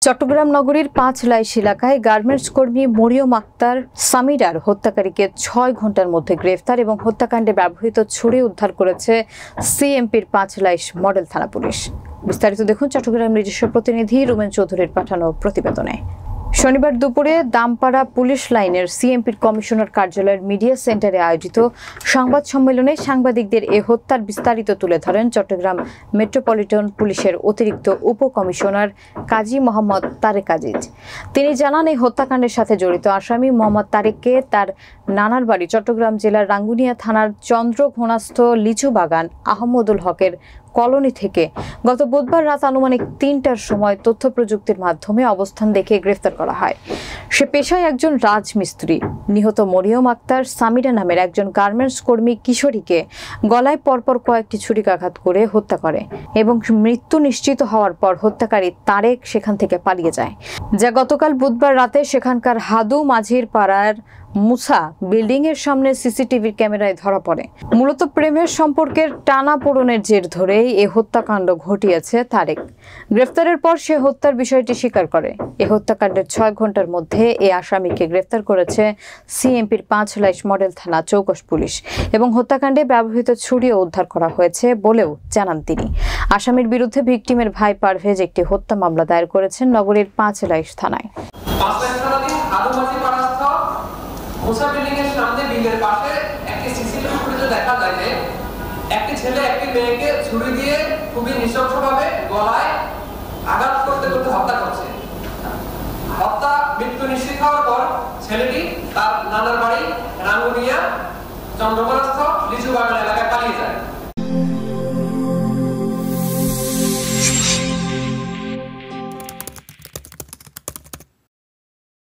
চট্টগ্রাম নগরীর ৫ লাইশ এলাকায় গার্মেন্টস কর্মী মরিয়ম আক্তার সামিরার হত্যাকারীকে ৬ ঘন্টার মধ্যে গ্রেফতার এবং হত্যাকাণ্ডে ব্যবহৃত ছুরি উদ্ধার করেছে সিএমপির ৫ লাইশ মডেল থানা পুলিশ। বিস্তারিত দেখুন চট্টগ্রাম নিজস্ব প্রতিনিধি রুমেন চৌধুরীর পাঠানো প্রতিবেদনে। শনিবার দুপুরে দামপাড়া পুলিশ লাইনের সিএমপির কমিশনার কার্যালয়ের মিডিয়া সেন্টারে আয়োজিত সংবাদ সম্মেলনে সাংবাদিকদের এ হত্যার বিস্তারিত তুলে ধরেন চট্টগ্রাম মেট্রোপলিটন পুলিশের অতিরিক্ত উপকমিশনার কাজী মোহাম্মদ তারেক আজিজ। তিনি জানান, এই হত্যাকাণ্ডের সাথে জড়িত আসামি মোহাম্মদ তারেককে তার নানার বাড়ি চট্টগ্রাম জেলার রাঙ্গুনিয়া থানার চন্দ্রঘোনাস্থ লিচু বাগান আহমদুল হকের কলোনি থেকে গত বুধবার রাত আনুমানিক ৩টার সময় তথ্য প্রযুক্তির মাধ্যমে অবস্থান দেখে গ্রেফতার করা হয়। সে পেশায় একজন রাজমিস্ত্রি। নিহত মরিয়ম আক্তার সামিরা নামের একজন গার্মেন্টস কর্মী কিশোরীকে গলায় পরপর কয়েকটি ছুরিকাঘাত করে হত্যা করে এবং মৃত্যু নিশ্চিত হওয়ার পর হত্যাকারী তারেক সেখান থেকে পালিয়ে যায়, যা গতকাল বুধবার রাতে সেখানকার হাদু মাঝির পাড়ার মুসা বিল্ডিং এর সামনে সিসিটিভি ক্যামেরায় ধরা পড়ে। মূলত প্রেমের সম্পর্কের টানাপোড়েনের জের ধরেই এ হত্যাকাণ্ড ঘটিয়েছে তারেক। গ্রেফতারের পর সে হত্যার বিষয়টি স্বীকার করে। এ হত্যাকাণ্ডের ৬ ঘন্টার মধ্যে এ আসামিকে গ্রেফতার করেছে সিএমপির ৫ লাইশ মডেল থানা চৌকশ পুলিশ এবং হত্যাকাণ্ডে ব্যবহৃত ছুরিও উদ্ধার করা হয়েছে বলেও জানান তিনি। আসামির বিরুদ্ধে ভিকটিমের ভাই পারভেজ একটি হত্যা মামলা দায়ের করেছেন নগরীর ৫ লাইশ থানায়। মুসা বিল্ডিং এর সামনে বিল্ডিংয়ের পাশে একটি সিসিটিভি ফুটেজে দেখা যায় যে একটি ছেলে একটি মেয়েকে ছুরি দিয়ে খুবই নৃশংসভাবে গলায় আঘাত করতে করতে হত্যা করছে। হত্যা মৃত্যু নিশ্চিত হওয়ার পর ছেলেটি তার নানার বাড়ি রাঙ্গুনিয়া চন্দ্রঘোনাস্থ লিচু বাগান এলাকায় পালিয়ে যায়।